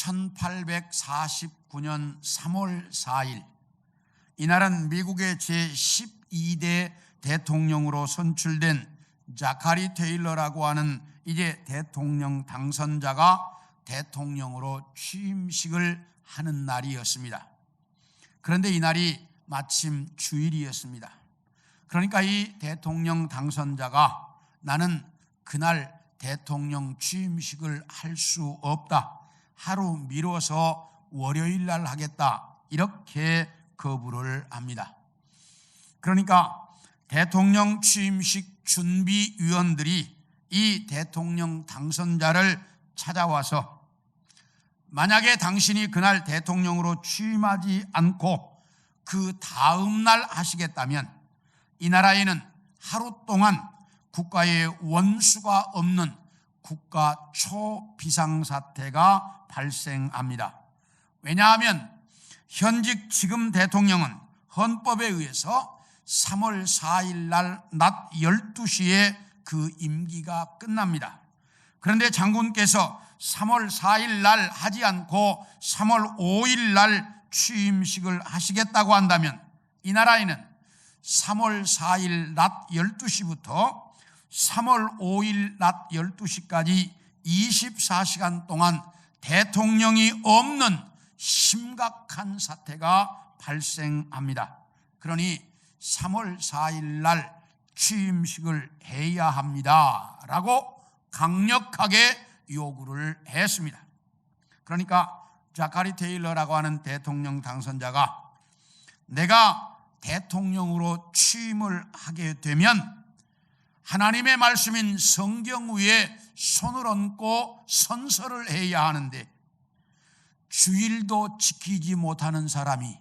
1849년 3월 4일 이날은 미국의 제12대 대통령으로 선출된 자카리 테일러라고 하는 이제 대통령 당선자가 대통령으로 취임식을 하는 날이었습니다. 그런데 이날이 마침 주일이었습니다. 그러니까 이 대통령 당선자가 나는 그날 대통령 취임식을 할 수 없다, 하루 미뤄서 월요일 날 하겠다, 이렇게 거부를 합니다. 그러니까 대통령 취임식 준비위원들이 이 대통령 당선자를 찾아와서 만약에 당신이 그날 대통령으로 취임하지 않고 그 다음 날 하시겠다면 이 나라에는 하루 동안 국가에 원수가 없는 국가 초비상사태가 발생합니다. 왜냐하면 현직 지금 대통령은 헌법에 의해서 3월 4일 날 낮 12시에 그 임기가 끝납니다. 그런데 장군께서 3월 4일 날 하지 않고 3월 5일 날 취임식을 하시겠다고 한다면 이 나라에는 3월 4일 낮 12시부터 3월 5일 낮 12시까지 24시간 동안 대통령이 없는 심각한 사태가 발생합니다. 그러니 3월 4일 날 취임식을 해야 합니다 라고 강력하게 요구를 했습니다. 그러니까 자카리 테일러라고 하는 대통령 당선자가 내가 대통령으로 취임을 하게 되면 하나님의 말씀인 성경 위에 손을 얹고 선서를 해야 하는데 주일도 지키지 못하는 사람이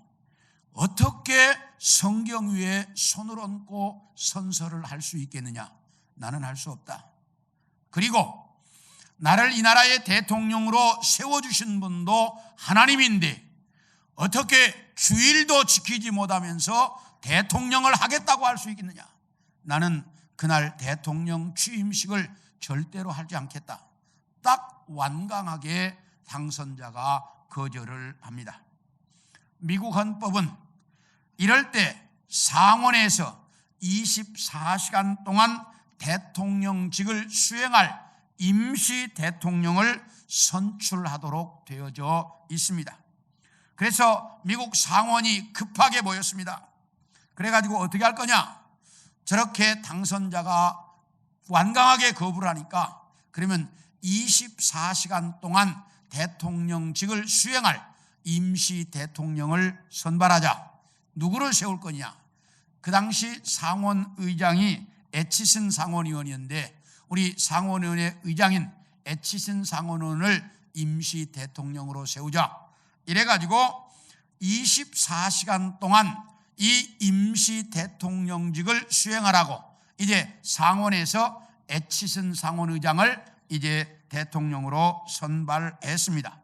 어떻게 성경 위에 손을 얹고 선서를 할 수 있겠느냐? 나는 할 수 없다. 그리고 나를 이 나라의 대통령으로 세워주신 분도 하나님인데 어떻게 주일도 지키지 못하면서 대통령을 하겠다고 할 수 있겠느냐? 나는 그날 대통령 취임식을 절대로 하지 않겠다. 딱 완강하게 당선자가 거절을 합니다. 미국 헌법은 이럴 때 상원에서 24시간 동안 대통령직을 수행할 임시 대통령을 선출하도록 되어져 있습니다. 그래서 미국 상원이 급하게 모였습니다. 그래가지고 어떻게 할 거냐? 저렇게 당선자가 완강하게 거부를 하니까 그러면 24시간 동안 대통령직을 수행할 임시 대통령을 선발하자. 누구를 세울 거냐? 그 당시 상원 의장이 애치슨 상원의원이었는데 우리 상원의원의 의장인 애치슨 상원의원을 임시 대통령으로 세우자. 이래가지고 24시간 동안 이 임시 대통령직을 수행하라고 이제 상원에서 애치슨 상원의장을 이제 대통령으로 선발했습니다.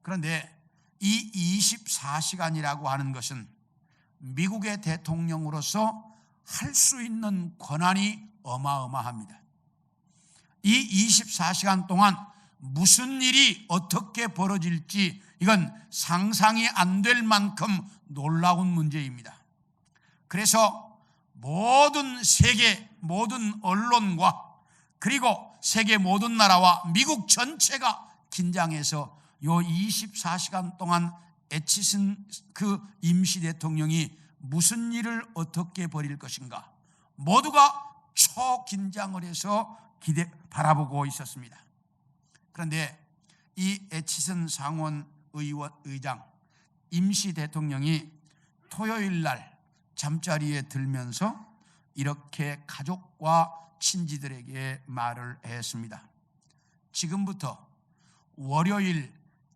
그런데 이 24시간이라고 하는 것은 미국의 대통령으로서 할 수 있는 권한이 어마어마합니다. 이 24시간 동안 무슨 일이 어떻게 벌어질지 이건 상상이 안 될 만큼 놀라운 문제입니다. 그래서 모든 세계 모든 언론과 그리고 세계 모든 나라와 미국 전체가 긴장해서 요 24시간 동안 애치슨 그 임시 대통령이 무슨 일을 어떻게 벌일 것인가 모두가 초긴장을 해서 바라보고 있었습니다. 그런데 이 애치슨 상원 의장 임시 대통령이 토요일 날 잠자리에 들면서 이렇게 가족과 친지들에게 말을 했습니다. 지금부터 월요일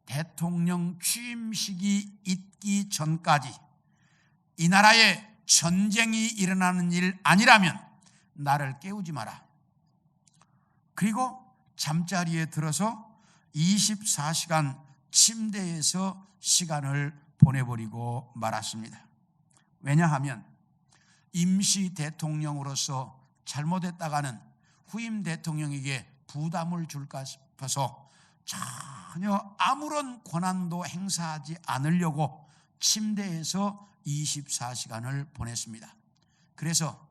대통령 취임식이 있기 전까지 이 나라에 전쟁이 일어나는 일 아니라면 나를 깨우지 마라. 그리고 잠자리에 들어서 24시간 침대에서 시간을 보내버리고 말았습니다. 왜냐하면 임시 대통령으로서 잘못했다가는 후임 대통령에게 부담을 줄까 싶어서 전혀 아무런 권한도 행사하지 않으려고 침대에서 24시간을 보냈습니다. 그래서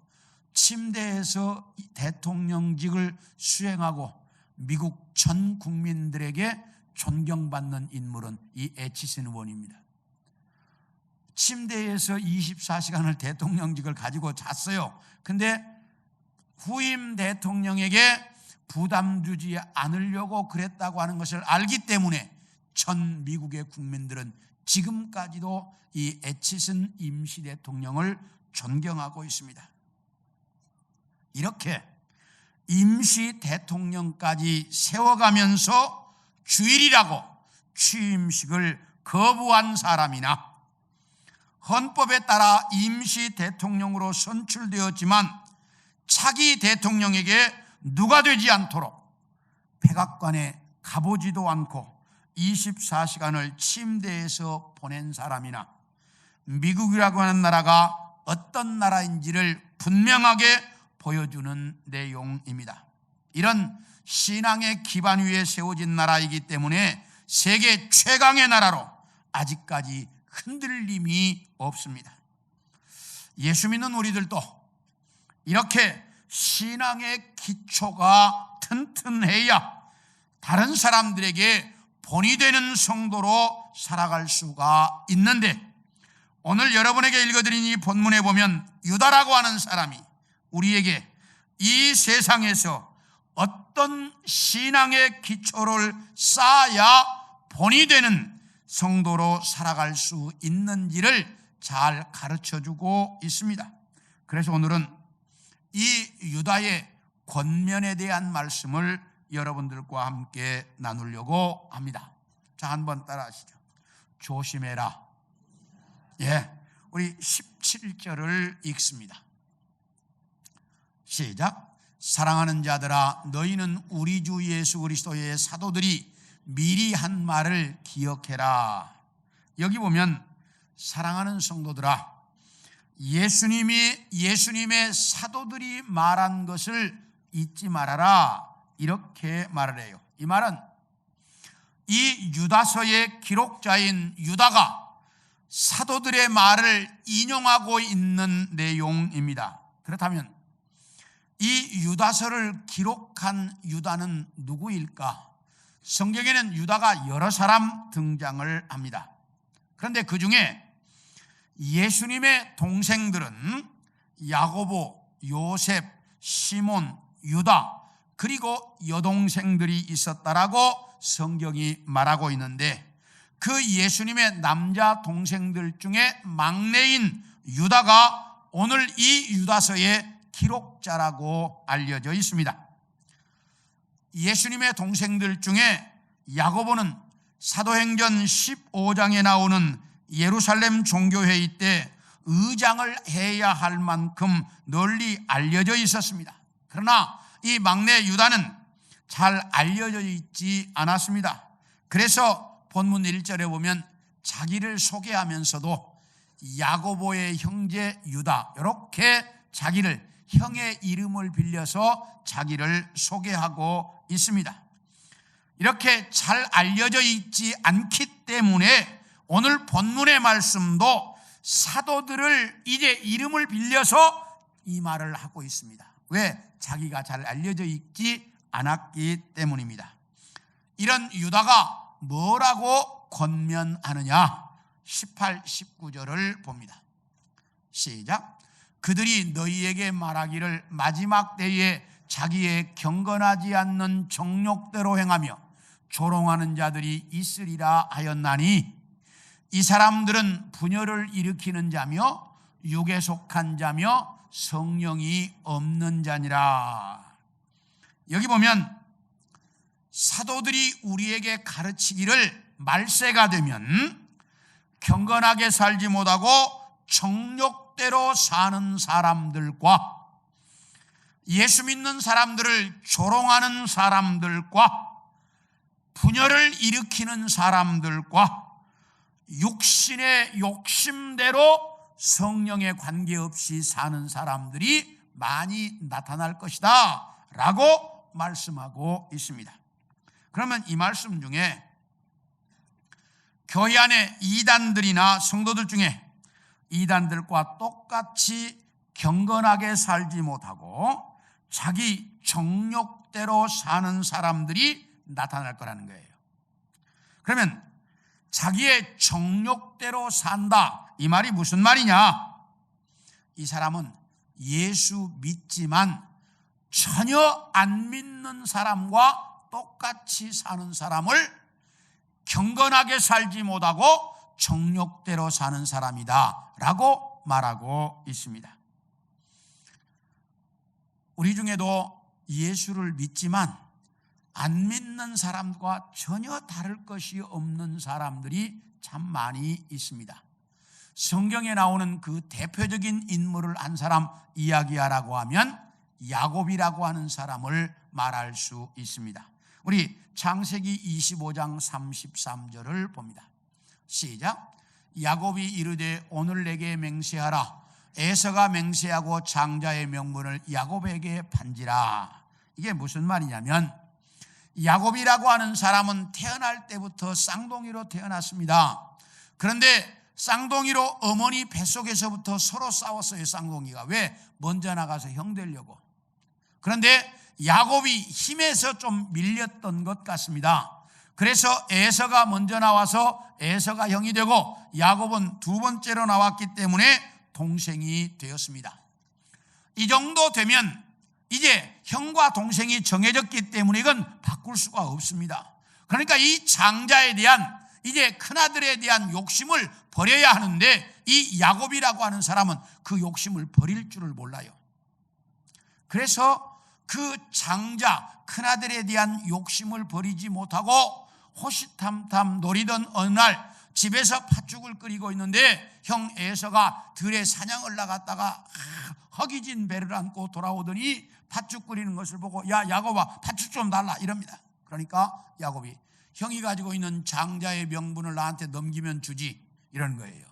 침대에서 대통령직을 수행하고 미국 전 국민들에게 존경받는 인물은 이 애치슨 의원입니다. 침대에서 24시간을 대통령직을 가지고 잤어요. 근데 후임 대통령에게 부담 주지 않으려고 그랬다고 하는 것을 알기 때문에 전 미국의 국민들은 지금까지도 이 애치슨 임시 대통령을 존경하고 있습니다. 이렇게 임시 대통령까지 세워가면서 주일이라고 취임식을 거부한 사람이나 헌법에 따라 임시 대통령으로 선출되었지만 차기 대통령에게 누가 되지 않도록 백악관에 가보지도 않고 24시간을 침대에서 보낸 사람이나 미국이라고 하는 나라가 어떤 나라인지를 분명하게 보여주는 내용입니다. 이런 신앙의 기반 위에 세워진 나라이기 때문에 세계 최강의 나라로 아직까지 흔들림이 없습니다. 예수 믿는 우리들도 이렇게 신앙의 기초가 튼튼해야 다른 사람들에게 본이 되는 성도로 살아갈 수가 있는데, 오늘 여러분에게 읽어드린 이 본문에 보면 유다라고 하는 사람이 우리에게 이 세상에서 어떤 신앙의 기초를 쌓아야 본이 되는 성도로 살아갈 수 있는지를 잘 가르쳐주고 있습니다. 그래서 오늘은 이 유다의 권면에 대한 말씀을 여러분들과 함께 나누려고 합니다. 자, 한번 따라하시죠. 조심해라. 우리 17절을 읽습니다. 시작. 사랑하는 자들아, 너희는 우리 주 예수 그리스도의 사도들이 미리 한 말을 기억해라. 여기 보면 사랑하는 성도들아, 예수님의 사도들이 말한 것을 잊지 말아라, 이렇게 말을 해요. 이 말은 이 유다서의 기록자인 유다가 사도들의 말을 인용하고 있는 내용입니다. 그렇다면 이 유다서를 기록한 유다는 누구일까? 성경에는 유다가 여러 사람 등장을 합니다. 그런데 그 중에 예수님의 동생들은 야고보, 요셉, 시몬, 유다, 그리고 여동생들이 있었다라고 성경이 말하고 있는데, 그 예수님의 남자 동생들 중에 막내인 유다가 오늘 이 유다서의 기록자라고 알려져 있습니다. 예수님의 동생들 중에 야고보는 사도행전 15장에 나오는 예루살렘 종교회의 때 의장을 해야 할 만큼 널리 알려져 있었습니다. 그러나 이 막내 유다는 잘 알려져 있지 않았습니다. 그래서 본문 1절에 보면 자기를 소개하면서도 야고보의 형제 유다, 이렇게 자기를, 형의 이름을 빌려서 자기를 소개하고 있습니다. 이렇게 잘 알려져 있지 않기 때문에 오늘 본문의 말씀도 사도들을 이제 이름을 빌려서 이 말을 하고 있습니다. 왜? 자기가 잘 알려져 있지 않았기 때문입니다. 이런 유다가 뭐라고 권면하느냐? 18, 19절을 봅니다. 시작. 그들이 너희에게 말하기를 마지막 때에 자기의 경건하지 않는 정욕대로 행하며 조롱하는 자들이 있으리라 하였나니, 이 사람들은 분열을 일으키는 자며 육에 속한 자며 성령이 없는 자니라. 여기 보면 사도들이 우리에게 가르치기를 말세가 되면 경건하게 살지 못하고 정욕대로 사는 사람들과 예수 믿는 사람들을 조롱하는 사람들과 분열을 일으키는 사람들과 육신의 욕심대로 성령에 관계없이 사는 사람들이 많이 나타날 것이다 라고 말씀하고 있습니다. 그러면 이 말씀 중에 교회 안에 이단들이나 성도들 중에 이단들과 똑같이 경건하게 살지 못하고 자기 정욕대로 사는 사람들이 나타날 거라는 거예요. 그러면 자기의 정욕대로 산다, 이 말이 무슨 말이냐? 이 사람은 예수 믿지만 전혀 안 믿는 사람과 똑같이 사는 사람을 경건하게 살지 못하고 정욕대로 사는 사람이다 라고 말하고 있습니다. 우리 중에도 예수를 믿지만 안 믿는 사람과 전혀 다를 것이 없는 사람들이 참 많이 있습니다. 성경에 나오는 그 대표적인 인물을 한 사람 이야기하라고 하면 야곱이라고 하는 사람을 말할 수 있습니다. 우리 창세기 25장 33절을 봅니다. 시작. 야곱이 이르되 오늘 내게 맹세하라. 에서가 맹세하고 장자의 명분을 야곱에게 판지라. 이게 무슨 말이냐면 야곱이라고 하는 사람은 태어날 때부터 쌍둥이로 태어났습니다. 그런데 쌍둥이로 어머니 뱃속에서부터 서로 싸웠어요. 쌍둥이가. 왜? 먼저 나가서 형 되려고. 그런데 야곱이 힘에서 좀 밀렸던 것 같습니다. 그래서 에서가 먼저 나와서 에서가 형이 되고 야곱은 두 번째로 나왔기 때문에 동생이 되었습니다. 이 정도 되면 이제 형과 동생이 정해졌기 때문에 이건 바꿀 수가 없습니다. 그러니까 이 장자에 대한 이제 큰아들에 대한 욕심을 버려야 하는데 이 야곱이라고 하는 사람은 그 욕심을 버릴 줄을 몰라요. 그래서 그 장자 큰아들에 대한 욕심을 버리지 못하고 호시탐탐 노리던 어느 날 집에서 팥죽을 끓이고 있는데 형 에서가 들에 사냥을 나갔다가 허기진 배를 안고 돌아오더니 팥죽 끓이는 것을 보고 야 야곱아 팥죽 좀 달라 이럽니다. 그러니까 야곱이 형이 가지고 있는 장자의 명분을 나한테 넘기면 주지 이런 거예요.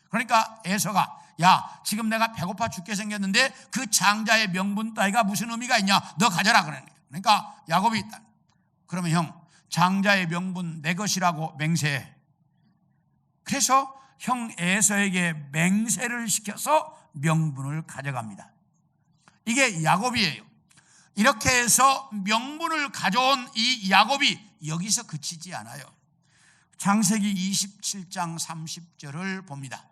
그러니까 에서가 야 지금 내가 배고파 죽게 생겼는데 그 장자의 명분 따위가 무슨 의미가 있냐, 너 가져라 그러는 거예요. 그러니까 야곱이 있다. 그러면 형 장자의 명분 내 것이라고 맹세해. 그래서 형 에서에게 맹세를 시켜서 명분을 가져갑니다. 이게 야곱이에요. 이렇게 해서 명분을 가져온 이 야곱이 여기서 그치지 않아요. 창세기 27장 30절을 봅니다.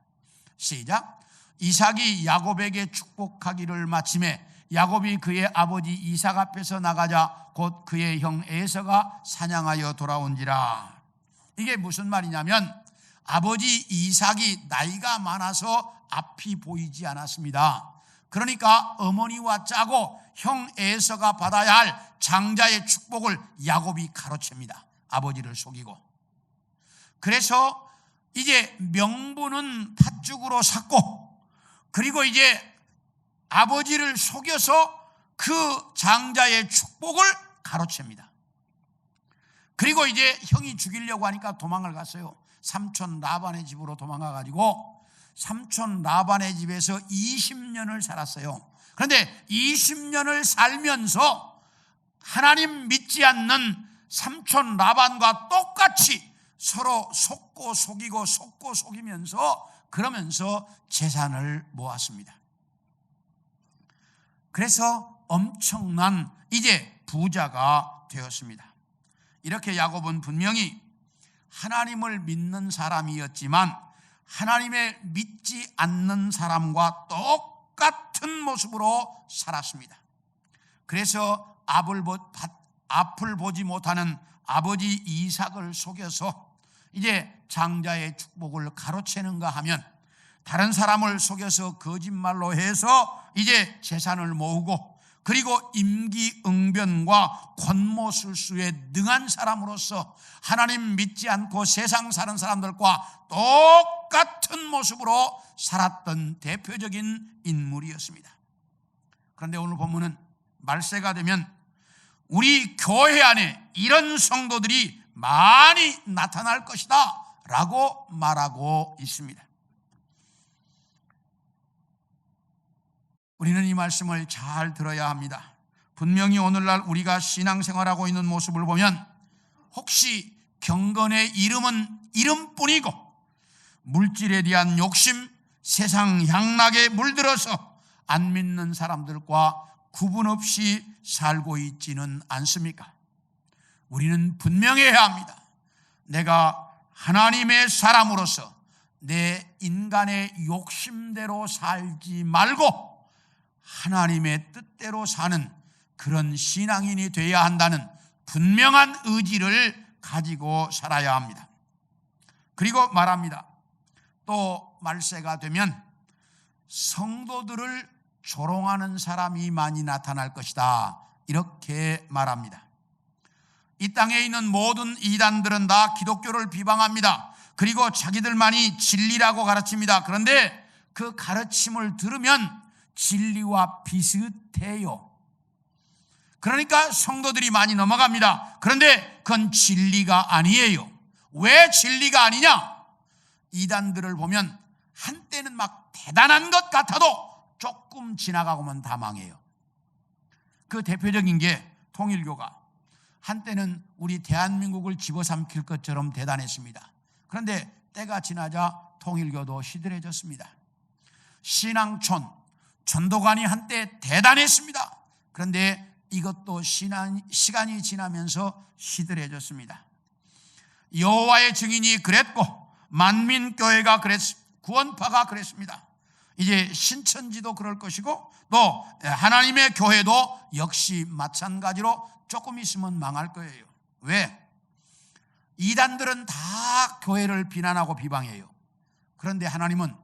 시작. 이삭이 야곱에게 축복하기를 마침에 야곱이 그의 아버지 이삭 앞에서 나가자 곧 그의 형 에서가 사냥하여 돌아온지라. 이게 무슨 말이냐면 아버지 이삭이 나이가 많아서 앞이 보이지 않았습니다. 그러니까 어머니와 짜고 형 에서가 받아야 할 장자의 축복을 야곱이 가로챕니다. 아버지를 속이고. 그래서 이제 명분은 팥죽으로 샀고, 그리고 이제 아버지를 속여서 그 장자의 축복을 가로챕니다. 그리고 이제 형이 죽이려고 하니까 도망을 갔어요. 삼촌 라반의 집으로 도망가가지고 삼촌 라반의 집에서 20년을 살았어요. 그런데 20년을 살면서 하나님 믿지 않는 삼촌 라반과 똑같이 서로 속고 속이고 속고 속이면서 그러면서 재산을 모았습니다. 그래서 엄청난 이제 부자가 되었습니다. 이렇게 야곱은 분명히 하나님을 믿는 사람이었지만 하나님을 믿지 않는 사람과 똑같은 모습으로 살았습니다. 그래서 앞을 보지 못하는 아버지 이삭을 속여서 이제 장자의 축복을 가로채는가 하면 다른 사람을 속여서 거짓말로 해서 이제 재산을 모으고 그리고 임기응변과 권모술수에 능한 사람으로서 하나님 믿지 않고 세상 사는 사람들과 똑같은 모습으로 살았던 대표적인 인물이었습니다. 그런데 오늘 본문은 말세가 되면 우리 교회 안에 이런 성도들이 많이 나타날 것이다 라고 말하고 있습니다. 우리는 이 말씀을 잘 들어야 합니다. 분명히 오늘날 우리가 신앙생활하고 있는 모습을 보면 혹시 경건의 이름은 이름뿐이고 물질에 대한 욕심, 세상 향락에 물들어서 안 믿는 사람들과 구분 없이 살고 있지는 않습니까? 우리는 분명해야 합니다. 내가 하나님의 사람으로서 내 인간의 욕심대로 살지 말고 하나님의 뜻대로 사는 그런 신앙인이 되어야 한다는 분명한 의지를 가지고 살아야 합니다. 그리고 말합니다. 또 말세가 되면 성도들을 조롱하는 사람이 많이 나타날 것이다, 이렇게 말합니다. 이 땅에 있는 모든 이단들은 다 기독교를 비방합니다. 그리고 자기들만이 진리라고 가르칩니다. 그런데 그 가르침을 들으면 진리와 비슷해요. 그러니까 성도들이 많이 넘어갑니다. 그런데 그건 진리가 아니에요. 왜 진리가 아니냐? 이단들을 보면 한때는 막 대단한 것 같아도 조금 지나가고만 다 망해요. 그 대표적인 게 통일교가 한때는 우리 대한민국을 집어삼킬 것처럼 대단했습니다. 그런데 때가 지나자 통일교도 시들해졌습니다. 신앙촌, 전도관이 한때 대단했습니다. 그런데 이것도 시간이 지나면서 시들해졌습니다. 여호와의 증인이 그랬고 만민교회가 그랬습니다. 구원파가 그랬습니다. 이제 신천지도 그럴 것이고 또 하나님의 교회도 역시 마찬가지로 조금 있으면 망할 거예요. 왜? 이단들은 다 교회를 비난하고 비방해요. 그런데 하나님은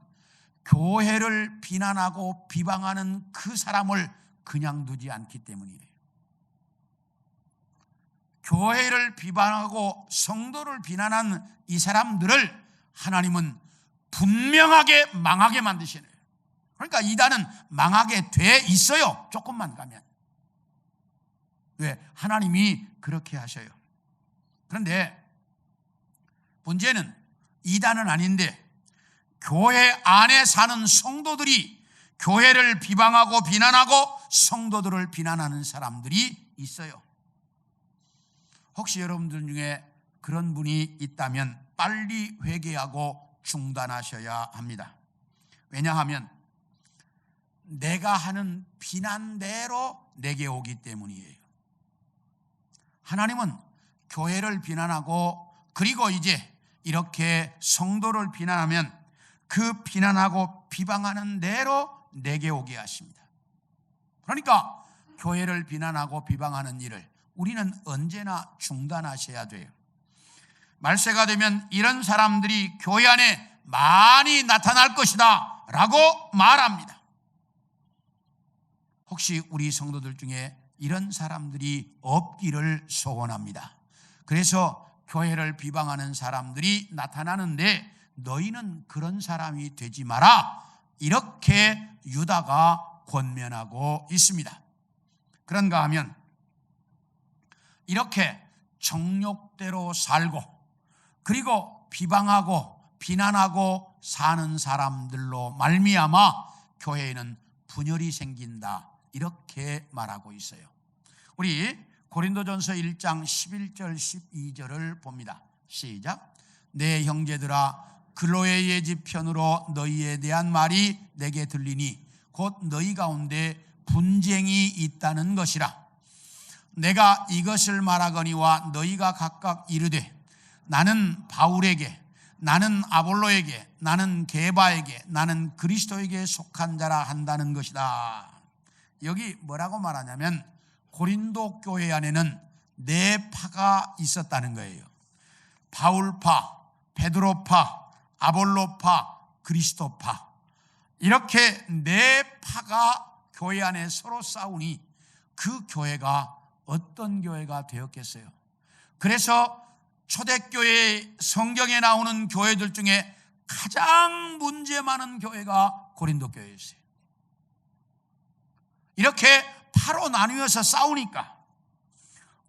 교회를 비난하고 비방하는 그 사람을 그냥 두지 않기 때문이에요. 교회를 비방하고 성도를 비난한 이 사람들을 하나님은 분명하게 망하게 만드시네요. 그러니까 이단은 망하게 돼 있어요. 조금만 가면. 왜? 하나님이 그렇게 하셔요. 그런데 문제는 이단은 아닌데 교회 안에 사는 성도들이 교회를 비방하고 비난하고 성도들을 비난하는 사람들이 있어요. 혹시 여러분들 중에 그런 분이 있다면 빨리 회개하고 중단하셔야 합니다. 왜냐하면 내가 하는 비난대로 내게 오기 때문이에요. 하나님은 교회를 비난하고 그리고 이제 이렇게 성도를 비난하면 그 비난하고 비방하는 대로 내게 오게 하십니다. 그러니까 교회를 비난하고 비방하는 일을 우리는 언제나 중단하셔야 돼요. 말세가 되면 이런 사람들이 교회 안에 많이 나타날 것이다 라고 말합니다. 혹시 우리 성도들 중에 이런 사람들이 없기를 소원합니다. 그래서 교회를 비방하는 사람들이 나타나는데 너희는 그런 사람이 되지 마라, 이렇게 유다가 권면하고 있습니다. 그런가 하면 이렇게 정욕대로 살고 그리고 비방하고 비난하고 사는 사람들로 말미암아 교회에는 분열이 생긴다, 이렇게 말하고 있어요. 우리 고린도전서 1장 11절 12절을 봅니다. 시작. 내 형제들아, 글로의 예지편으로 너희에 대한 말이 내게 들리니 곧 너희 가운데 분쟁이 있다는 것이라. 내가 이것을 말하거니와 너희가 각각 이르되 나는 바울에게, 나는 아볼로에게, 나는 게바에게, 나는 그리스도에게 속한 자라 한다는 것이다. 여기 뭐라고 말하냐면 고린도 교회 안에는 네 파가 있었다는 거예요. 바울파, 베드로파, 아볼로파, 그리스도파, 이렇게 네 파가 교회 안에 서로 싸우니 그 교회가 어떤 교회가 되었겠어요? 그래서 초대교회 성경에 나오는 교회들 중에 가장 문제 많은 교회가 고린도 교회였어요. 이렇게 파로 나뉘어서 싸우니까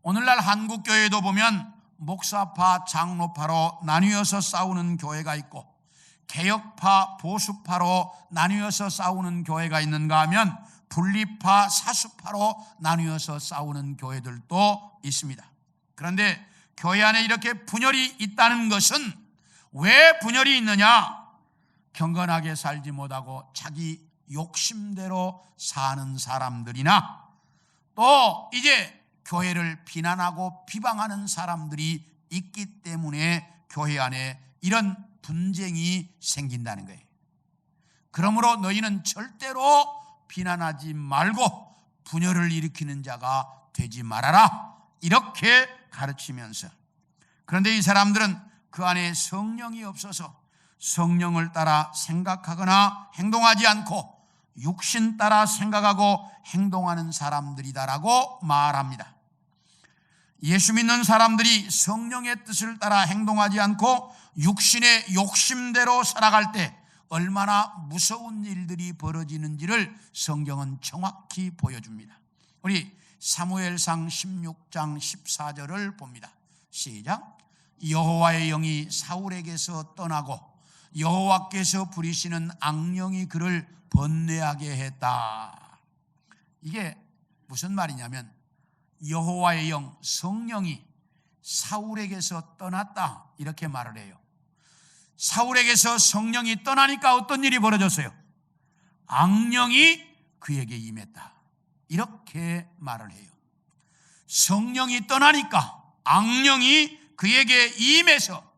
오늘날 한국 교회도 보면 목사파, 장로파로 나뉘어서 싸우는 교회가 있고 개혁파, 보수파로 나뉘어서 싸우는 교회가 있는가 하면 분리파, 사수파로 나뉘어서 싸우는 교회들도 있습니다. 그런데 교회 안에 이렇게 분열이 있다는 것은 왜 분열이 있느냐? 경건하게 살지 못하고 자기 욕심대로 사는 사람들이나 또 이제 교회를 비난하고 비방하는 사람들이 있기 때문에 교회 안에 이런 분쟁이 생긴다는 거예요. 그러므로 너희는 절대로 비난하지 말고 분열을 일으키는 자가 되지 말아라, 이렇게 가르치면서, 그런데 이 사람들은 그 안에 성령이 없어서 성령을 따라 생각하거나 행동하지 않고 육신 따라 생각하고 행동하는 사람들이다라고 말합니다. 예수 믿는 사람들이 성령의 뜻을 따라 행동하지 않고 육신의 욕심대로 살아갈 때 얼마나 무서운 일들이 벌어지는지를 성경은 정확히 보여줍니다. 우리 사무엘상 16장 14절을 봅니다. 시작. 여호와의 영이 사울에게서 떠나고 여호와께서 부리시는 악령이 그를 번뇌하게 했다. 이게 무슨 말이냐면 여호와의 영, 성령이 사울에게서 떠났다, 이렇게 말을 해요. 사울에게서 성령이 떠나니까 어떤 일이 벌어졌어요? 악령이 그에게 임했다, 이렇게 말을 해요. 성령이 떠나니까 악령이 그에게 임해서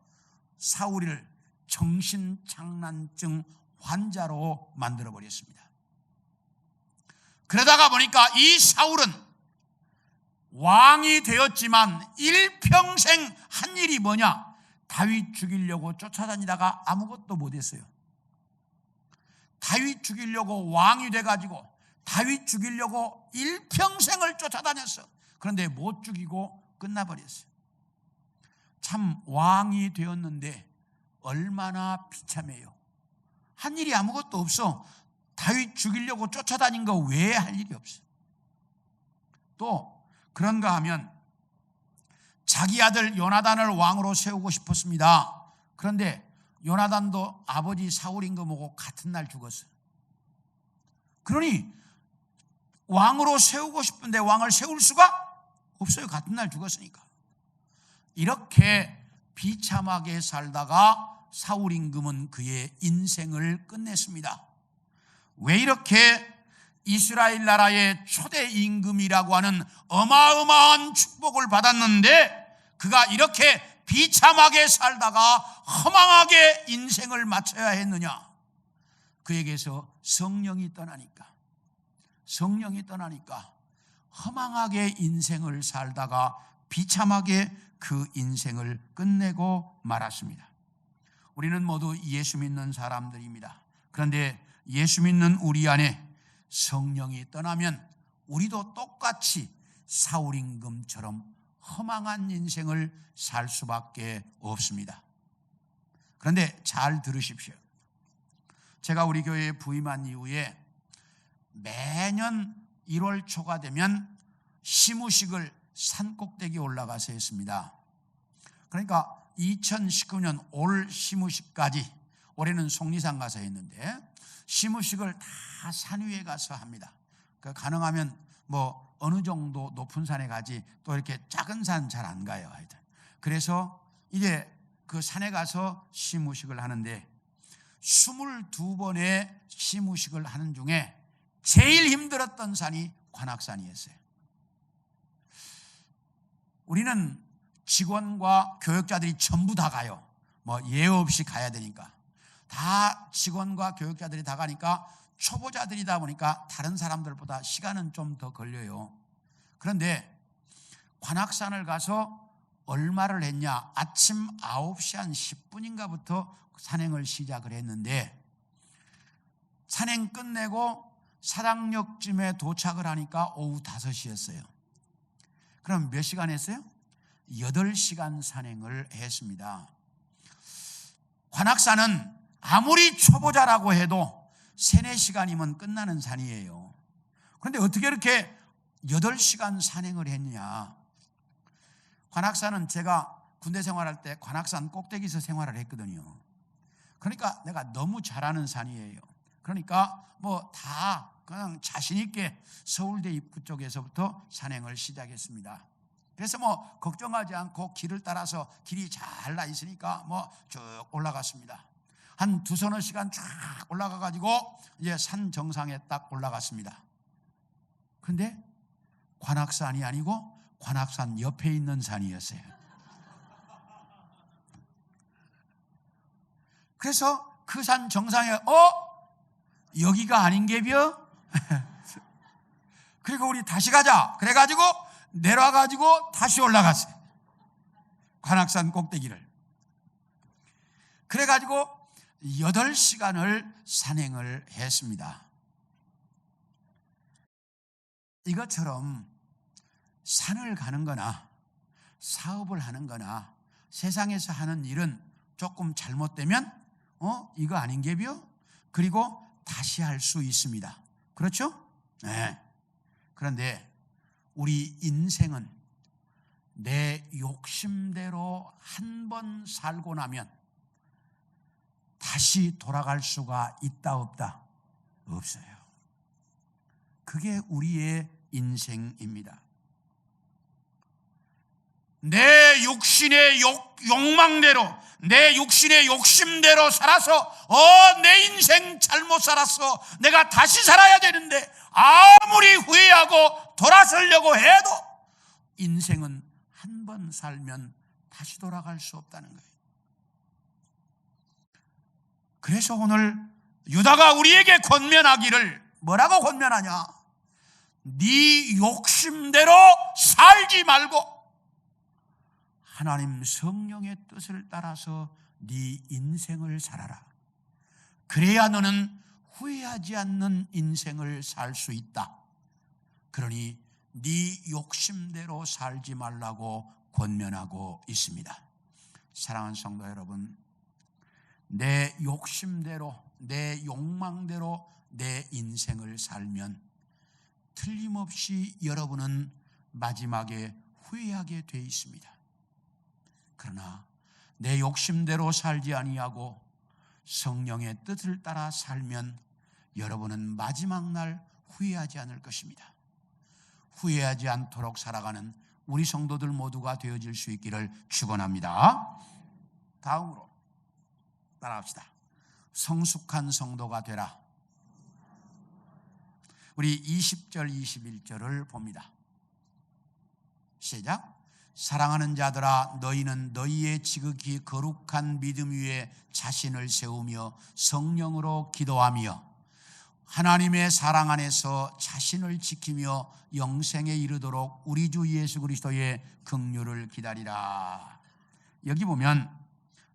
사울을 정신장난증 환자로 만들어버렸습니다. 그러다가 보니까 이 사울은 왕이 되었지만 일평생 한 일이 뭐냐? 다윗 죽이려고 쫓아다니다가 아무것도 못했어요. 다윗 죽이려고 왕이 돼가지고 다윗 죽이려고 일평생을 쫓아다녔어. 그런데 못 죽이고 끝나버렸어요. 참 왕이 되었는데 얼마나 비참해요. 한 일이 아무것도 없어. 다윗 죽이려고 쫓아다닌 거 외에 할 일이 없어. 또 그런가 하면 자기 아들 요나단을 왕으로 세우고 싶었습니다. 그런데 요나단도 아버지 사울인 거 보고 같은 날 죽었어요. 그러니 왕으로 세우고 싶은데 왕을 세울 수가 없어요. 같은 날 죽었으니까. 이렇게 비참하게 살다가 사울 임금은 그의 인생을 끝냈습니다. 왜 이렇게 이스라엘 나라의 초대 임금이라고 하는 어마어마한 축복을 받았는데 그가 이렇게 비참하게 살다가 허망하게 인생을 마쳐야 했느냐? 그에게서 성령이 떠나니까 허망하게 인생을 살다가 비참하게 그 인생을 끝내고 말았습니다. 우리는 모두 예수 믿는 사람들입니다. 그런데 예수 믿는 우리 안에 성령이 떠나면 우리도 똑같이 사울 임금처럼 허망한 인생을 살 수밖에 없습니다. 그런데 잘 들으십시오. 제가 우리 교회에 부임한 이후에 매년 1월 초가 되면 시무식을 산꼭대기에 올라가서 했습니다. 그러니까 2019년 올 시무식까지, 올해는 속리산 가서 했는데 시무식을 다 산 위에 가서 합니다. 가능하면 뭐 어느 정도 높은 산에 가지 또 이렇게 작은 산 잘 안 가요. 하여튼 그래서 이제 그 산에 가서 시무식을 하는데 22번의 시무식을 하는 중에 제일 힘들었던 산이 관악산이었어요. 우리는 직원과 교역자들이 전부 다 가요. 뭐 예외 없이 가야 되니까. 다 직원과 교역자들이 다 가니까 초보자들이다 보니까 다른 사람들보다 시간은 좀 더 걸려요. 그런데 관악산을 가서 얼마를 했냐? 아침 9시 한 10분인가부터 산행을 시작을 했는데 산행 끝내고 사당역쯤에 도착을 하니까 오후 5시였어요. 그럼 몇 시간 했어요? 8시간 산행을 했습니다. 관악산은 아무리 초보자라고 해도 3-4시간이면 끝나는 산이에요. 그런데 어떻게 이렇게 8시간 산행을 했냐? 관악산은 제가 군대 생활할 때 관악산 꼭대기에서 생활을 했거든요. 그러니까 내가 너무 잘하는 산이에요. 그러니까 뭐 다 그냥 자신 있게 서울대 입구 쪽에서부터 산행을 시작했습니다. 그래서 뭐 걱정하지 않고 길을 따라서 길이 잘 나 있으니까 뭐 쭉 올라갔습니다. 한 두서너 시간 쫙 올라가 가지고 이제 산 정상에 딱 올라갔습니다. 근데 관악산이 아니고 관악산 옆에 있는 산이었어요. 그래서 그 산 정상에 여기가 아닌게벼? 그리고 우리 다시 가자. 그래가지고 내려와가지고 다시 올라갔어요. 관악산 꼭대기를. 그래가지고 8시간을 산행을 했습니다. 이것처럼 산을 가는 거나 사업을 하는 거나 세상에서 하는 일은 조금 잘못되면 이거 아닌게벼? 그리고 다시 할 수 있습니다. 그렇죠? 네. 그런데 우리 인생은 내 욕심대로 한 번 살고 나면 다시 돌아갈 수가 있다 없다? 없어요. 그게 우리의 인생입니다. 내 육신의 욕망대로, 내 육신의 욕심대로 살아서 내 인생 잘못 살았어, 내가 다시 살아야 되는데, 아무리 후회하고 돌아서려고 해도 인생은 한 번 살면 다시 돌아갈 수 없다는 거예요. 그래서 오늘 유다가 우리에게 권면하기를, 뭐라고 권면하냐? 네 욕심대로 살지 말고 하나님 성령의 뜻을 따라서 네 인생을 살아라. 그래야 너는 후회하지 않는 인생을 살 수 있다. 그러니 네 욕심대로 살지 말라고 권면하고 있습니다. 사랑하는 성도 여러분, 내 욕심대로, 내 욕망대로 내 인생을 살면 틀림없이 여러분은 마지막에 후회하게 돼 있습니다. 그러나 내 욕심대로 살지 아니하고 성령의 뜻을 따라 살면 여러분은 마지막 날 후회하지 않을 것입니다. 후회하지 않도록 살아가는 우리 성도들 모두가 되어질 수 있기를 축원합니다. 다음으로 따라합시다. 성숙한 성도가 되라. 우리 20절 21절을 봅니다. 시작. 사랑하는 자들아, 너희는 너희의 지극히 거룩한 믿음 위에 자신을 세우며 성령으로 기도하며 하나님의 사랑 안에서 자신을 지키며 영생에 이르도록 우리 주 예수 그리스도의 긍휼을 기다리라. 여기 보면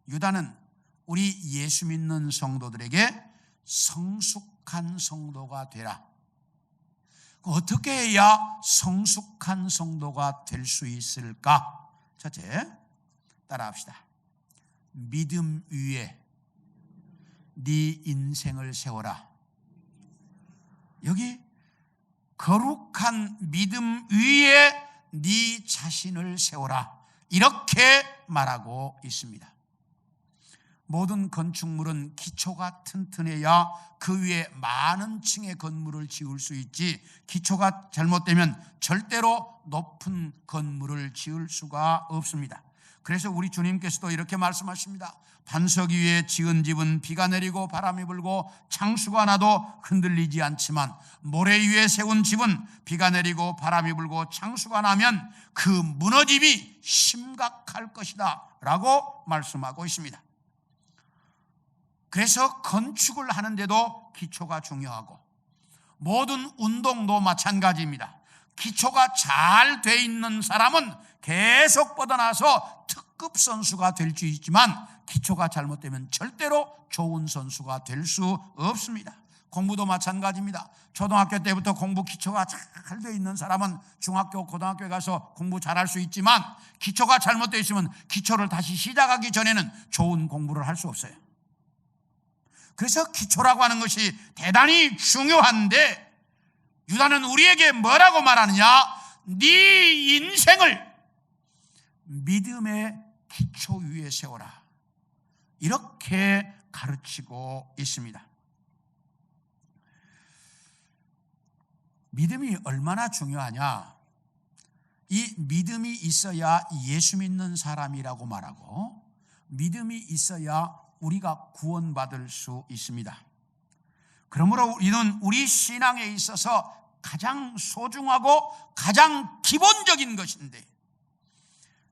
유다는 우리 예수 믿는 성도들에게 성숙한 성도가 되라. 어떻게 해야 성숙한 성도가 될 수 있을까? 첫째, 따라합시다. 믿음 위에 네 인생을 세워라. 여기 거룩한 믿음 위에 네 자신을 세워라, 이렇게 말하고 있습니다. 모든 건축물은 기초가 튼튼해야 그 위에 많은 층의 건물을 지을 수 있지, 기초가 잘못되면 절대로 높은 건물을 지을 수가 없습니다. 그래서 우리 주님께서도 이렇게 말씀하십니다. 반석 위에 지은 집은 비가 내리고 바람이 불고 창수가 나도 흔들리지 않지만 모래 위에 세운 집은 비가 내리고 바람이 불고 창수가 나면 그 무너짐이 심각할 것이다 라고 말씀하고 있습니다. 그래서 건축을 하는데도 기초가 중요하고 모든 운동도 마찬가지입니다. 기초가 잘 돼 있는 사람은 계속 뻗어나서 특급 선수가 될 수 있지만 기초가 잘못되면 절대로 좋은 선수가 될 수 없습니다. 공부도 마찬가지입니다. 초등학교 때부터 공부 기초가 잘 돼 있는 사람은 중학교, 고등학교에 가서 공부 잘할 수 있지만 기초가 잘못되어 있으면 기초를 다시 시작하기 전에는 좋은 공부를 할 수 없어요. 그래서 기초라고 하는 것이 대단히 중요한데 유다는 우리에게 뭐라고 말하느냐? 네 인생을 믿음의 기초 위에 세워라, 이렇게 가르치고 있습니다. 믿음이 얼마나 중요하냐? 이 믿음이 있어야 예수 믿는 사람이라고 말하고 믿음이 있어야 우리가 구원받을 수 있습니다. 그러므로 우리는 우리 신앙에 있어서 가장 소중하고 가장 기본적인 것인데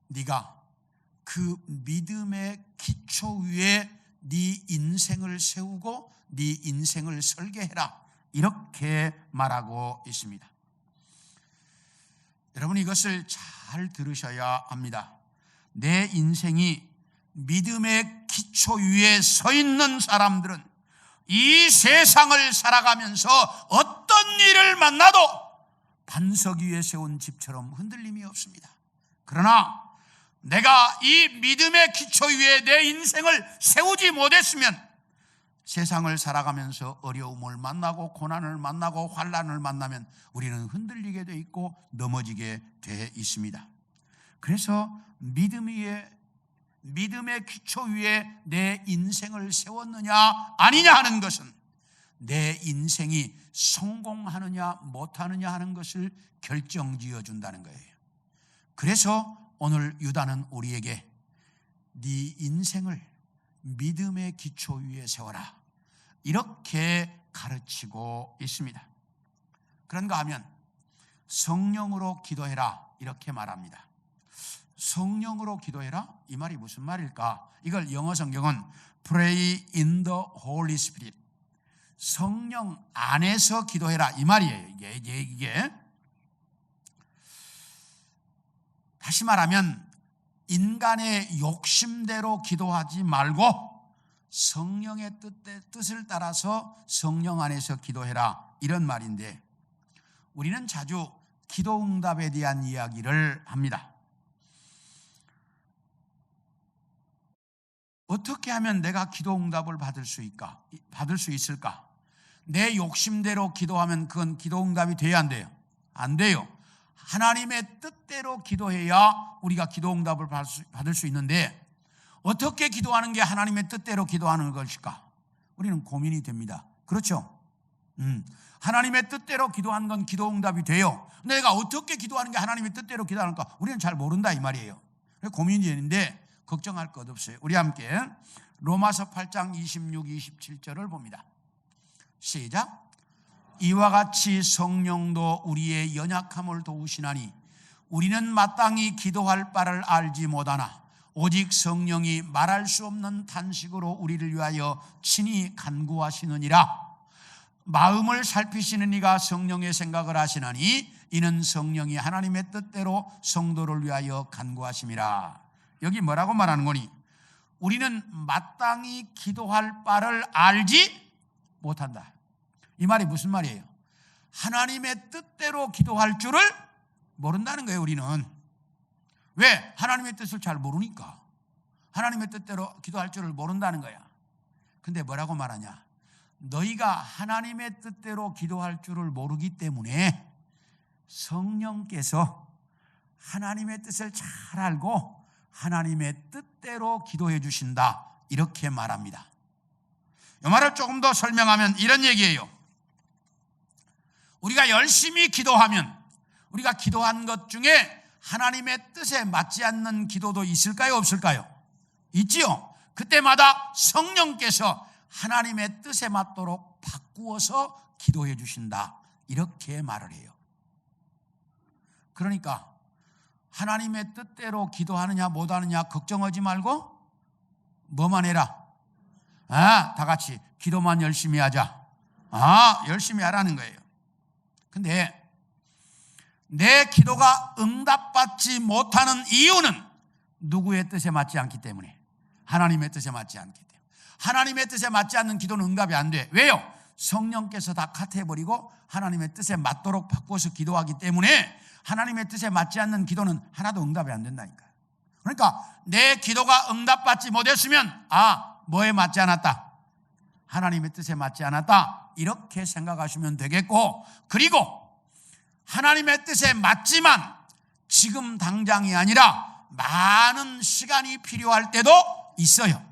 네가 그 믿음의 기초 위에 네 인생을 세우고 네 인생을 설계해라, 이렇게 말하고 있습니다. 여러분, 이것을 잘 들으셔야 합니다. 내 인생이 믿음의 기초 위에 서 있는 사람들은 이 세상을 살아가면서 어떤 일을 만나도 반석 위에 세운 집처럼 흔들림이 없습니다. 그러나 내가 이 믿음의 기초 위에 내 인생을 세우지 못했으면 세상을 살아가면서 어려움을 만나고 고난을 만나고 환난을 만나면 우리는 흔들리게 돼 있고 넘어지게 돼 있습니다. 그래서 믿음의 기초 위에 내 인생을 세웠느냐 아니냐 하는 것은 내 인생이 성공하느냐 못하느냐 하는 것을 결정지어 준다는 거예요. 그래서 오늘 유다는 우리에게 네 인생을 믿음의 기초 위에 세워라, 이렇게 가르치고 있습니다. 그런가 하면 성령으로 기도해라, 이렇게 말합니다. 성령으로 기도해라? 이 말이 무슨 말일까? 이걸 영어 성경은 Pray in the Holy Spirit, 성령 안에서 기도해라, 이 말이에요. 이게 다시 말하면 인간의 욕심대로 기도하지 말고 성령의 뜻을 따라서 성령 안에서 기도해라, 이런 말인데 우리는 자주 기도 응답에 대한 이야기를 합니다. 어떻게 하면 내가 기도 응답을 받을 수 있을까? 내 욕심대로 기도하면 그건 기도 응답이 돼야 안 돼요? 안 돼요. 하나님의 뜻대로 기도해야 우리가 기도 응답을 받을 수 있는데 어떻게 기도하는 게 하나님의 뜻대로 기도하는 것일까? 우리는 고민이 됩니다. 그렇죠? 하나님의 뜻대로 기도하는 건 기도 응답이 돼요. 근데 내가 어떻게 기도하는 게 하나님의 뜻대로 기도하는가? 우리는 잘 모른다, 이 말이에요. 고민이 되는데 걱정할 것 없어요. 우리 함께 로마서 8장 26, 27절을 봅니다. 시작. 이와 같이 성령도 우리의 연약함을 도우시나니 우리는 마땅히 기도할 바를 알지 못하나 오직 성령이 말할 수 없는 탄식으로 우리를 위하여 친히 간구하시느니라. 마음을 살피시는 이가 성령의 생각을 하시나니 이는 성령이 하나님의 뜻대로 성도를 위하여 간구하심이라. 여기 뭐라고 말하는 거니? 우리는 마땅히 기도할 바를 알지 못한다. 이 말이 무슨 말이에요? 하나님의 뜻대로 기도할 줄을 모른다는 거예요. 우리는 왜? 하나님의 뜻을 잘 모르니까. 하나님의 뜻대로 기도할 줄을 모른다는 거야. 근데 뭐라고 말하냐? 너희가 하나님의 뜻대로 기도할 줄을 모르기 때문에 성령께서 하나님의 뜻을 잘 알고 하나님의 뜻대로 기도해 주신다, 이렇게 말합니다. 이 말을 조금 더 설명하면 이런 얘기예요. 우리가 열심히 기도하면 우리가 기도한 것 중에 하나님의 뜻에 맞지 않는 기도도 있을까요? 없을까요? 있지요. 그때마다 성령께서 하나님의 뜻에 맞도록 바꾸어서 기도해 주신다, 이렇게 말을 해요. 그러니까 하나님의 뜻대로 기도하느냐 못하느냐 걱정하지 말고 뭐만 해라? 다 같이 기도만 열심히 하자. 열심히 하라는 거예요. 근데 내 기도가 응답받지 못하는 이유는 누구의 뜻에 맞지 않기 때문에, 하나님의 뜻에 맞지 않기 때문에. 하나님의 뜻에 맞지 않는 기도는 응답이 안 돼. 왜요? 성령께서 다 카트해버리고 하나님의 뜻에 맞도록 바꿔서 기도하기 때문에 하나님의 뜻에 맞지 않는 기도는 하나도 응답이 안 된다니까요. 그러니까 내 기도가 응답받지 못했으면 뭐에 맞지 않았다? 하나님의 뜻에 맞지 않았다, 이렇게 생각하시면 되겠고, 그리고 하나님의 뜻에 맞지만 지금 당장이 아니라 많은 시간이 필요할 때도 있어요.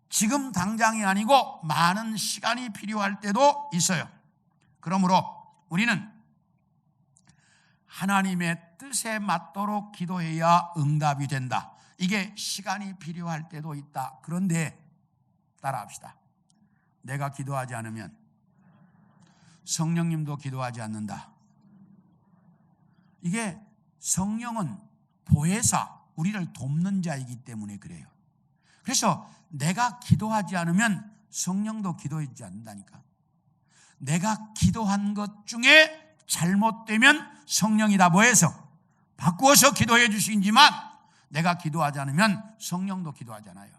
지금 당장이 아니고 많은 시간이 필요할 때도 있어요. 그러므로 우리는 하나님의 뜻에 맞도록 기도해야 응답이 된다. 이게 시간이 필요할 때도 있다. 그런데 따라합시다. 내가 기도하지 않으면 성령님도 기도하지 않는다. 이게 성령은 보혜사, 우리를 돕는 자이기 때문에 그래요. 그래서 내가 기도하지 않으면 성령도 기도하지 않는다니까. 내가 기도한 것 중에 잘못되면 성령이 다 뭐해서 바꾸어서 기도해 주시지만 내가 기도하지 않으면 성령도 기도하지 않아요.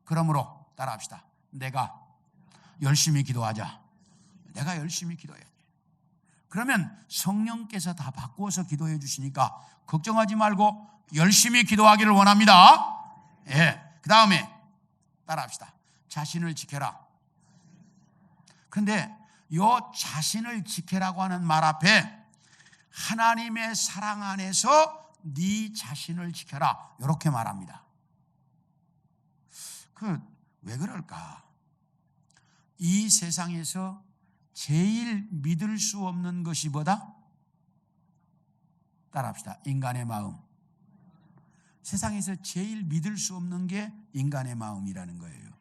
그러므로 따라합시다. 내가 열심히 기도하자. 내가 열심히 기도해야지. 그러면 성령께서 다 바꾸어서 기도해 주시니까 걱정하지 말고 열심히 기도하기를 원합니다. 예. 그 다음에 따라합시다. 자신을 지켜라. 그런데 요 자신을 지켜라고 하는 말 앞에 하나님의 사랑 안에서 네 자신을 지켜라 이렇게 말합니다. 왜 그럴까? 이 세상에서 제일 믿을 수 없는 것이 뭐다? 따라합시다. 인간의 마음. 세상에서 제일 믿을 수 없는 게 인간의 마음이라는 거예요.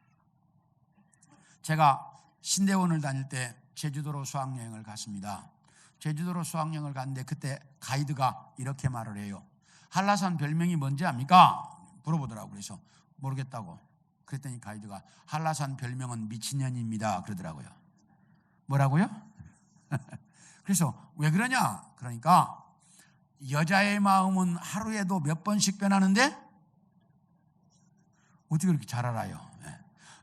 제가 신대원을 다닐 때 제주도로 수학여행을 갔습니다. 제주도로 수학여행을 갔는데 그때 가이드가 이렇게 말을 해요. 한라산 별명이 뭔지 압니까? 물어보더라고요. 그래서 모르겠다고. 그랬더니 가이드가 한라산 별명은 미친년입니다 그러더라고요. 뭐라고요? 그래서 왜 그러냐? 그러니까 여자의 마음은 하루에도 몇 번씩 변하는데 어떻게 그렇게 잘 알아요?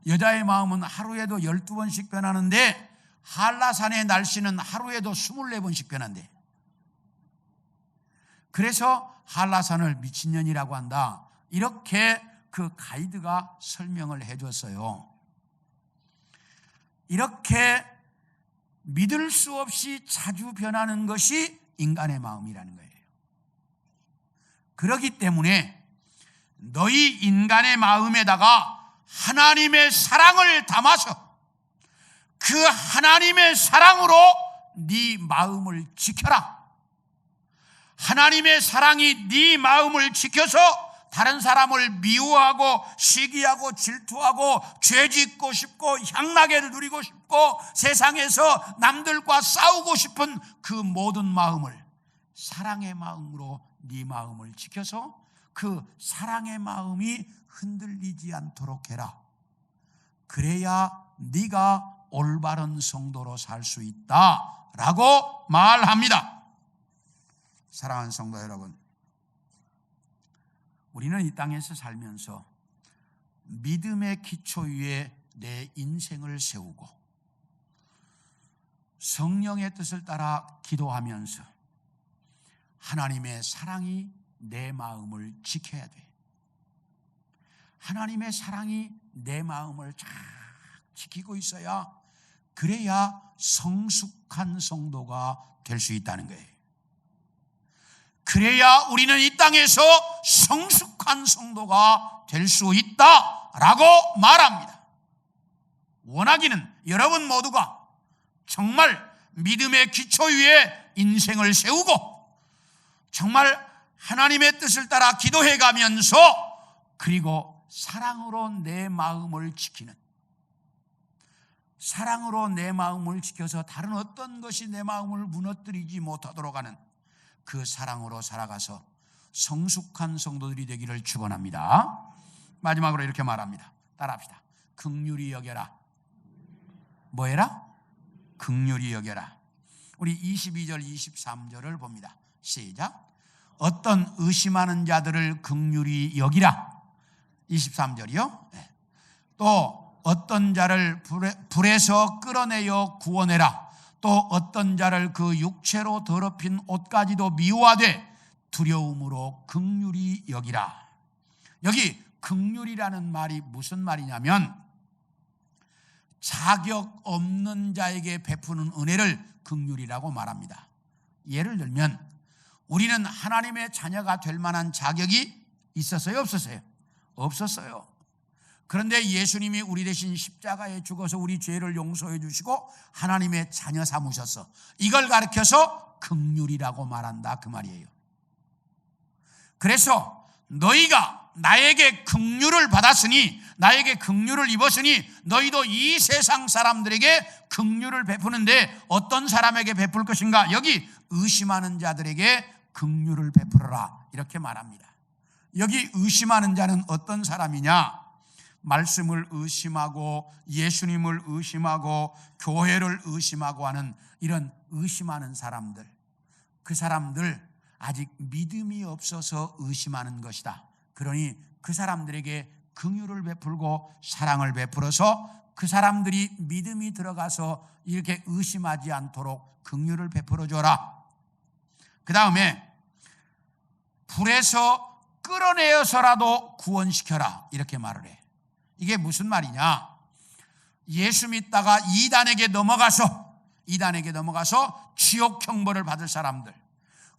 여자의 마음은 하루에도 12번씩 변하는데 한라산의 날씨는 하루에도 24번씩 변한대. 그래서 한라산을 미친년이라고 한다. 이렇게 그 가이드가 설명을 해줬어요. 이렇게 믿을 수 없이 자주 변하는 것이 인간의 마음이라는 거예요. 그렇기 때문에 너희 인간의 마음에다가 하나님의 사랑을 담아서 그 하나님의 사랑으로 네 마음을 지켜라. 하나님의 사랑이 네 마음을 지켜서 다른 사람을 미워하고 시기하고 질투하고 죄짓고 싶고 향락을 누리고 싶고 세상에서 남들과 싸우고 싶은 그 모든 마음을 사랑의 마음으로 네 마음을 지켜서 그 사랑의 마음이 흔들리지 않도록 해라. 그래야 네가 올바른 성도로 살 수 있다라고 말합니다. 사랑하는 성도 여러분, 우리는 이 땅에서 살면서 믿음의 기초 위에 내 인생을 세우고 성령의 뜻을 따라 기도하면서 하나님의 사랑이 내 마음을 지켜야 돼. 하나님의 사랑이 내 마음을 쫙 지키고 있어야 그래야 성숙한 성도가 될 수 있다는 거예요. 그래야 우리는 이 땅에서 성숙한 성도가 될 수 있다라고 말합니다. 원하기는 여러분 모두가 정말 믿음의 기초 위에 인생을 세우고 정말 하나님의 뜻을 따라 기도해 가면서 그리고 사랑으로 내 마음을 지키는, 사랑으로 내 마음을 지켜서 다른 어떤 것이 내 마음을 무너뜨리지 못하도록 하는 그 사랑으로 살아가서 성숙한 성도들이 되기를 축원합니다. 마지막으로 이렇게 말합니다. 따라합시다. 긍휼히 여겨라. 뭐해라? 긍휼히 여겨라. 우리 22절 23절을 봅니다. 시작. 어떤 의심하는 자들을 긍휼히 여기라. 23절이요. 네. 또 어떤 자를 불에서 끌어내어 구원해라. 또 어떤 자를 그 육체로 더럽힌 옷까지도 미워하되 두려움으로 긍휼히 여기라. 여기 긍휼이라는 말이 무슨 말이냐면 자격 없는 자에게 베푸는 은혜를 긍휼이라고 말합니다. 예를 들면 우리는 하나님의 자녀가 될 만한 자격이 있었어요? 없었어요? 없었어요. 그런데 예수님이 우리 대신 십자가에 죽어서 우리 죄를 용서해 주시고 하나님의 자녀 삼으셔서 이걸 가르쳐서 긍휼이라고 말한다 그 말이에요. 그래서 너희가 나에게 긍휼을 받았으니, 나에게 긍휼을 입었으니 너희도 이 세상 사람들에게 긍휼을 베푸는데 어떤 사람에게 베풀 것인가? 여기 의심하는 자들에게 긍휼을 베풀어라 이렇게 말합니다. 여기 의심하는 자는 어떤 사람이냐? 말씀을 의심하고 예수님을 의심하고 교회를 의심하고 하는 이런 의심하는 사람들, 그 사람들 아직 믿음이 없어서 의심하는 것이다. 그러니 그 사람들에게 긍휼을 베풀고 사랑을 베풀어서 그 사람들이 믿음이 들어가서 이렇게 의심하지 않도록 긍휼을 베풀어 줘라. 그 다음에 불에서 끌어내어서라도 구원시켜라 이렇게 말을 해. 이게 무슨 말이냐? 예수 믿다가 이단에게 넘어가서 지옥 형벌을 받을 사람들,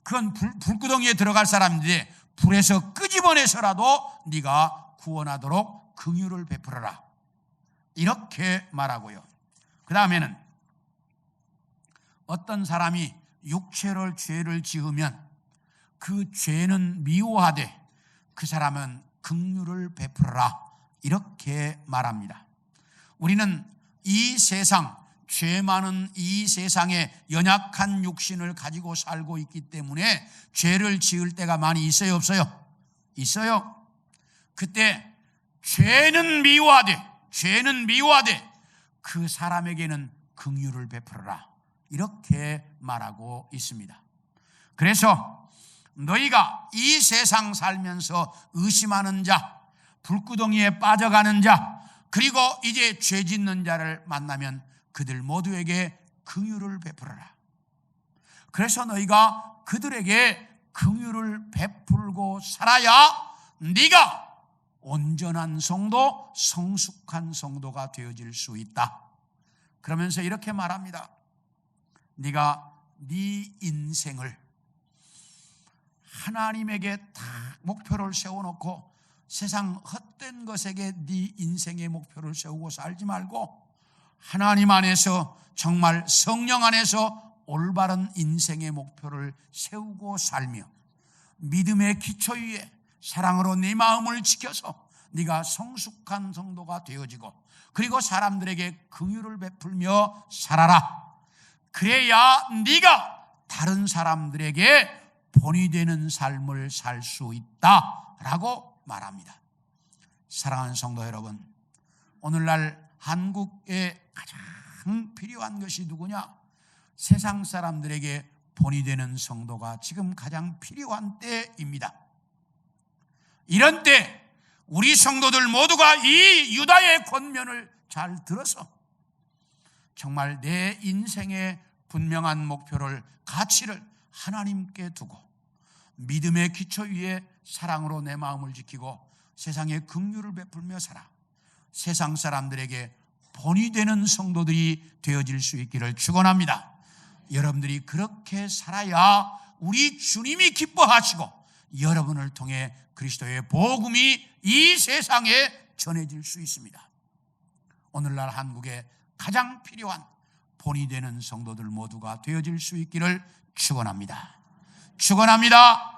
그건 불구덩이에 들어갈 사람들이 불에서 끄집어내서라도 네가 구원하도록 긍휼을 베풀어라 이렇게 말하고요. 그 다음에는 어떤 사람이 육체를 죄를 지으면 그 죄는 미워하되 그 사람은 긍휼을 베풀어라 이렇게 말합니다. 우리는 이 세상, 죄 많은 이 세상에 연약한 육신을 가지고 살고 있기 때문에 죄를 지을 때가 많이 있어요, 없어요? 있어요. 그때 죄는 미워하되 그 사람에게는 긍휼을 베풀어라 이렇게 말하고 있습니다. 그래서 너희가 이 세상 살면서 의심하는 자, 불구덩이에 빠져가는 자, 그리고 이제 죄 짓는 자를 만나면 그들 모두에게 긍휼을 베풀어라. 그래서 너희가 그들에게 긍휼을 베풀고 살아야 네가 온전한 성도, 성숙한 성도가 되어질 수 있다. 그러면서 이렇게 말합니다. 네가 네 인생을 하나님에게 다 목표를 세워놓고 세상 헛된 것에게 네 인생의 목표를 세우고 살지 말고 하나님 안에서, 정말 성령 안에서 올바른 인생의 목표를 세우고 살며 믿음의 기초 위에 사랑으로 네 마음을 지켜서 네가 성숙한 성도가 되어지고 그리고 사람들에게 긍휼을 베풀며 살아라. 그래야 네가 다른 사람들에게 본이 되는 삶을 살 수 있다라고 말합니다. 사랑하는 성도 여러분, 오늘날 한국에 가장 필요한 것이 누구냐? 세상 사람들에게 본이 되는 성도가 지금 가장 필요한 때입니다. 이런 때 우리 성도들 모두가 이 유다의 권면을 잘 들어서 정말 내 인생의 분명한 목표를, 가치를 하나님께 두고 믿음의 기초 위에 사랑으로 내 마음을 지키고 세상에 긍휼을 베풀며 살아 세상 사람들에게 본이 되는 성도들이 되어질 수 있기를 축원합니다. 여러분들이 그렇게 살아야 우리 주님이 기뻐하시고 여러분을 통해 그리스도의 복음이 이 세상에 전해질 수 있습니다. 오늘날 한국에 가장 필요한 본이 되는 성도들 모두가 되어질 수 있기를 축원합니다. 축원합니다.